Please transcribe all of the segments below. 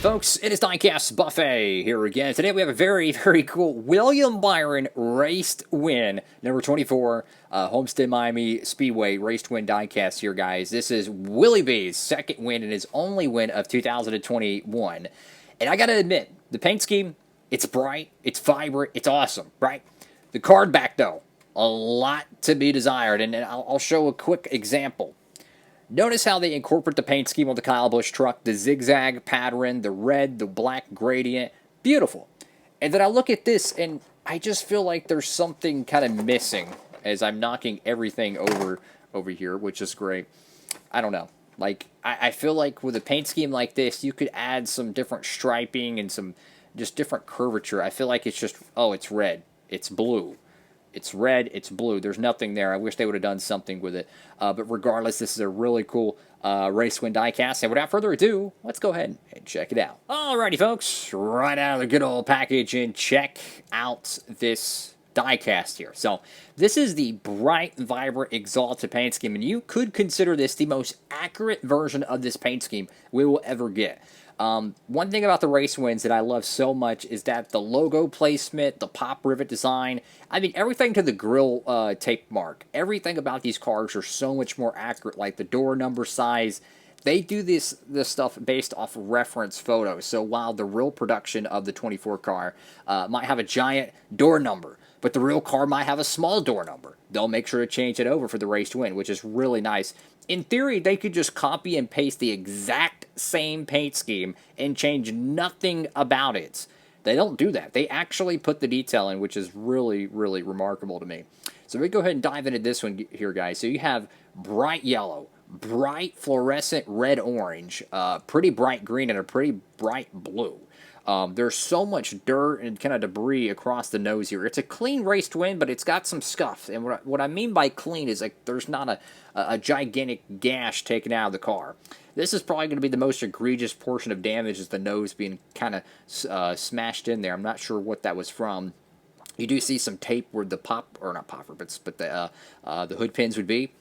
Alrighty, folks, it is Diecastbuffet here again. Today we have a very, very cool William Byron raced win, number 24, Homestead Miami Speedway raced win diecast here, guys. This is Willie B's second win and his only win of 2021. And I gotta admit, the paint scheme, it's bright, it's vibrant, it's awesome, right? The card back, though, a lot to be desired, and I'll show a quick example. Notice how they incorporate the paint scheme on the Kyle Busch truck, the zigzag pattern, the red, the black gradient. Beautiful. And then I look at this, and I just feel like there's something kind of missing as I'm knocking everything over here, which is great. I don't know. Like, I feel like with a paint scheme like this, you could add some different striping and some just different curvature. I feel like it's just, oh, it's red. It's blue. It's red, it's blue. There's nothing there. I wish they would have done something with it. But regardless, this is a really cool race win diecast. And without further ado, let's go ahead and check it out. Alrighty, folks. Right out of the good old package and check out this diecast here. So this is the bright, vibrant Axalta paint scheme. And you could consider this the most accurate version of this paint scheme we will ever get. One thing about the race wins that I love so much is that the logo placement, the pop rivet design, I mean, everything to the grill tape mark. Everything about these cars are so much more accurate, like the door number size. They do this stuff based off reference photos. So while the real production of the 24 car might have a giant door number, but the real car might have a small door number, they'll make sure to change it over for the race to win, which is really nice. In theory, they could just copy and paste the exact same paint scheme and change nothing about it. They don't do that. They actually put the detail in, which is really, really remarkable to me. So we go ahead and dive into this one here, guys. So you have bright yellow, bright fluorescent red-orange, pretty bright green, and a pretty bright blue. There's so much dirt and kind of debris across the nose here. It's a clean race to win, but it's got some scuffs. And what I mean by clean is like there's not a gigantic gash taken out of the car. This is probably going to be the most egregious portion of damage, is the nose being kind of smashed in there. I'm not sure what that was from. You do see some tape where the but the hood pins would be.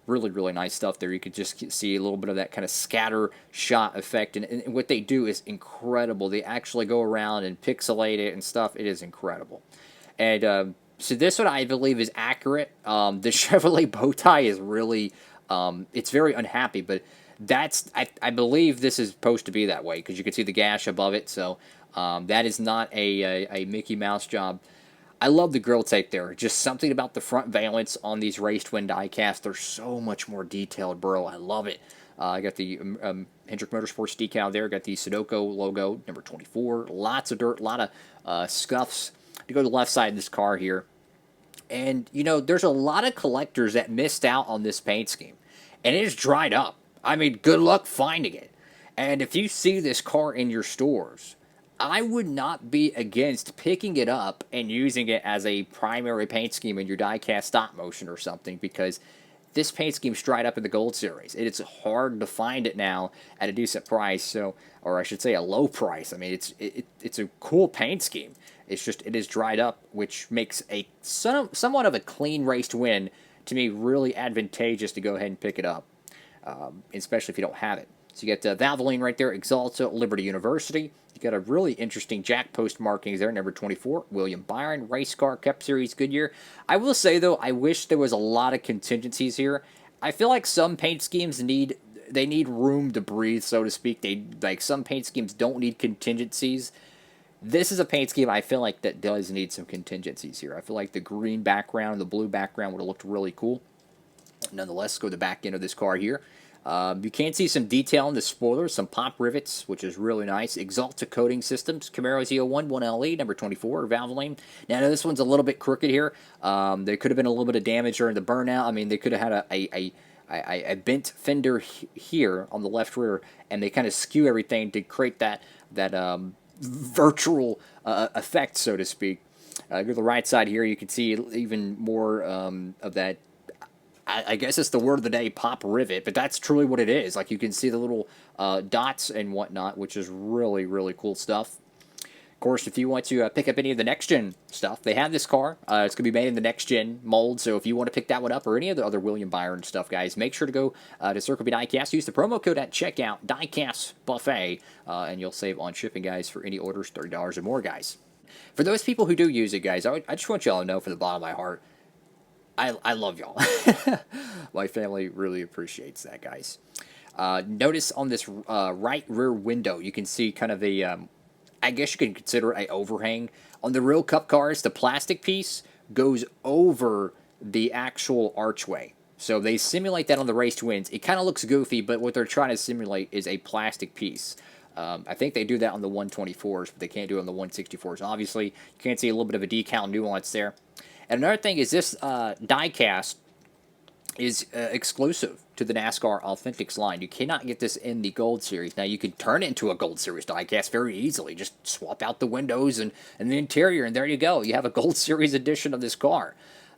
Really, really nice stuff there. You could just see a little bit of that kind of scatter shot effect. And what they do is incredible. They actually go around and pixelate it and stuff. It is incredible. And so this one I believe is accurate. The Chevrolet bow tie is really, it's very unhappy. But I believe this is supposed to be that way, because you can see the gash above it. So that is not a Mickey Mouse job. I love the grill tape there. Just something about the front valence on these raced win diecasts. They're so much more detailed, bro. I love it. I got the Hendrick Motorsports decal there. Got the Sudoku logo, number 24. Lots of dirt, a lot of scuffs. To go to the left side of this car here. And, you know, there's a lot of collectors that missed out on this paint scheme. And it is dried up. I mean, good luck finding it. And if you see this car in your stores, I would not be against picking it up and using it as a primary paint scheme in your diecast stop motion or something, because this paint scheme's dried up in the Gold Series. It's hard to find it now at a decent price, so, or I should say a low price. I mean, it's a cool paint scheme. It's just, it is dried up, which makes a somewhat of a clean race to win, to me, really advantageous to go ahead and pick it up, especially if you don't have it. So you get Valvoline right there, Axalta, Liberty University. You got a really interesting jack post markings there, number 24, William Byron, Race Car, Cup Series, Goodyear. I will say, though, I wish there was a lot of contingencies here. I feel like some paint schemes need room to breathe, so to speak. Some paint schemes don't need contingencies. This is a paint scheme I feel like that does need some contingencies here. I feel like the green background and the blue background would have looked really cool. Nonetheless, let's go to the back end of this car here. You can see some detail in the spoilers, some pop rivets, which is really nice. Axalta coating systems, Camaro Z01, 1LE, number 24, Valvoline. Now, this one's a little bit crooked here. There could have been a little bit of damage during the burnout. I mean, they could have had a bent fender here on the left rear, and they kind of skew everything to create that virtual effect, so to speak. Go to the right side here, you can see even more of that. I guess it's the word of the day, pop rivet, but that's truly what it is. Like, you can see the little dots and whatnot, which is really, really cool stuff. Of course, if you want to pick up any of the next-gen stuff, they have this car. It's going to be made in the next-gen mold, so if you want to pick that one up or any of the other William Byron stuff, guys, make sure to go to Circle B Diecast. Use the promo code at checkout, Diecastbuffet, and you'll save on shipping, guys, for any orders, $30 or more, guys. For those people who do use it, guys, I just want y'all to know from the bottom of my heart, I love y'all. My family really appreciates that, guys. Notice on this right rear window, you can see kind of a, I guess you can consider it an overhang. On the real Cup cars, the plastic piece goes over the actual archway. So they simulate that on the raced wins. It kind of looks goofy, but what they're trying to simulate is a plastic piece. I think they do that on the 124s, but they can't do it on the 164s. Obviously, you can see a little bit of a decal nuance there. And another thing is this diecast is exclusive to the NASCAR Authentics line. You cannot get this in the Gold Series. Now, you can turn it into a Gold Series diecast very easily. Just swap out the windows and the interior, and there you go. You have a Gold Series edition of this car.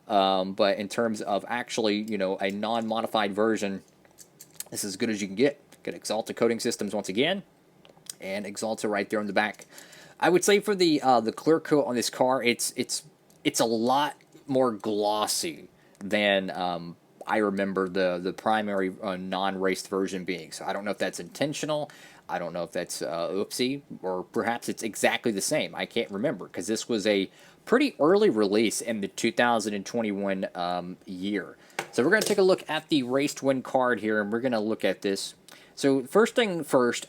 But in terms of actually, you know, a non-modified version, this is as good as you can get. Got Axalta coating systems once again, and Axalta right there on the back. I would say for the clear coat on this car, it's a lot more glossy than I remember the primary non-raced version being. So I don't know if that's intentional. I don't know if that's oopsie, or perhaps it's exactly the same. I can't remember, because this was a pretty early release in the 2021 year. So we're going to take a look at the raced win card here, and we're going to look at this. So first thing first,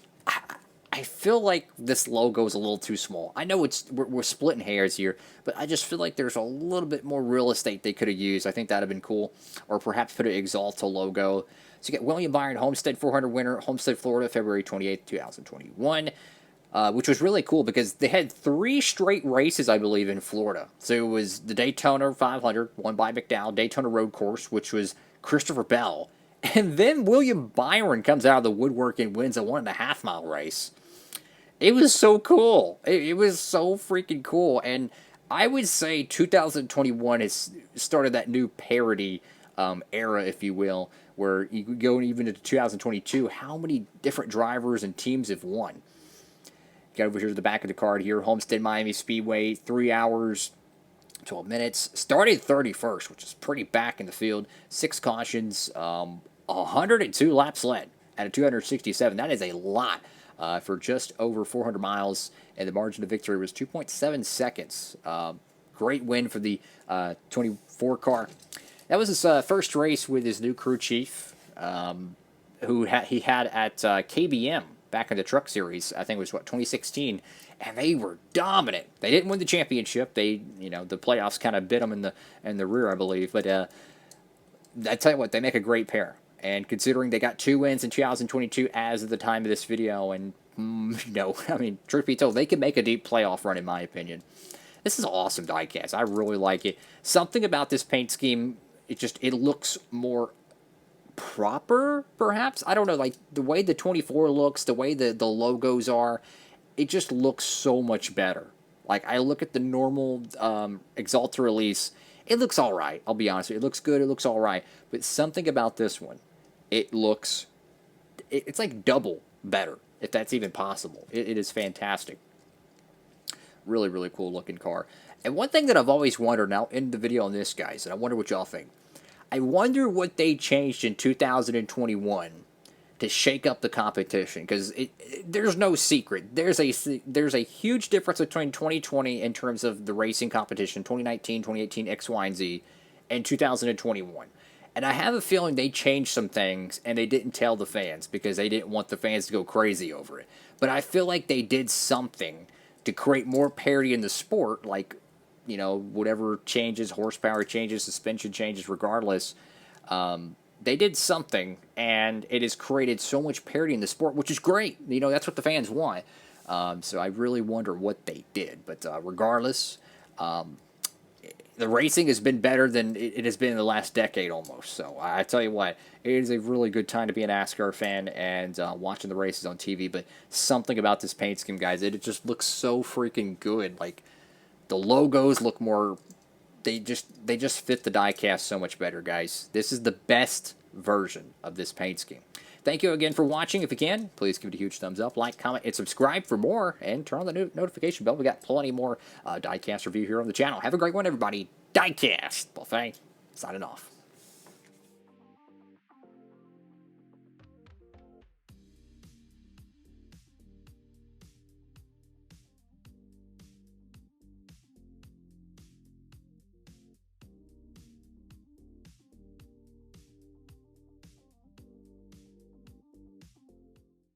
I feel like this logo is a little too small. I know we're splitting hairs here, but I just feel like there's a little bit more real estate they could have used. I think that would have been cool. Or perhaps put an Axalta logo. So you get William Byron, Homestead 400 winner, Homestead, Florida, February 28th, 2021. Which was really cool because they had 3 straight races, I believe, in Florida. So it was the Daytona 500, won by McDowell, Daytona Road Course, which was Christopher Bell. And then William Byron comes out of the woodwork and wins a 1.5 mile race. It was so cool. It was so freaking cool. And I would say 2021 has started that new parody era, if you will, where you go even into 2022, how many different drivers and teams have won. Got over here to the back of the card here, Homestead Miami Speedway, 3 hours, 12 minutes. Started 31st, which is pretty back in the field. 6 cautions, 102 laps led at a 267. That is a lot. For just over 400 miles, and the margin of victory was 2.7 seconds. Great win for the 24 car. That was his first race with his new crew chief, who he had at KBM back in the Truck Series. I think it was, 2016, and they were dominant. They didn't win the championship. They, you know, the playoffs kind of bit them in the rear, I believe. But I tell you what, they make a great pair. And considering they got 2 wins in 2022 as of the time of this video, and, you know, I mean, truth be told, they can make a deep playoff run, in my opinion. This is an awesome diecast. I really like it. Something about this paint scheme, it looks more proper, perhaps? I don't know, like, the way the 24 looks, the way the logos are, it just looks so much better. Like, I look at the normal Axalta release, it looks all right. I'll be honest with you. It looks good. It looks all right. But something about this one, it's like double better, if that's even possible. It is fantastic. Really, really cool looking car. And one thing that I've always wondered, now in the video on this, guys, and I wonder what y'all think. I wonder what they changed in 2021 to shake up the competition, because there's no secret. There's a huge difference between 2020 in terms of the racing competition, 2019, 2018, X, Y, and Z, and 2021. And I have a feeling they changed some things, and they didn't tell the fans, because they didn't want the fans to go crazy over it. But I feel like they did something to create more parity in the sport, like, you know, whatever changes, horsepower changes, suspension changes, regardless. They did something, and it has created so much parity in the sport, which is great. You know, that's what the fans want. So I really wonder what they did. But regardless, the racing has been better than it has been in the last decade almost. So I tell you what, it is a really good time to be a NASCAR fan and watching the races on TV. But something about this paint scheme, guys, it just looks so freaking good. Like, the logos look more... They just fit the diecast so much better, guys. This is the best version of this paint scheme. Thank you again for watching. If you can, please give it a huge thumbs up, like, comment, and subscribe for more, and turn on the notification bell. We got plenty more diecast review here on the channel. Have a great one, everybody. Diecast Buffet signing off.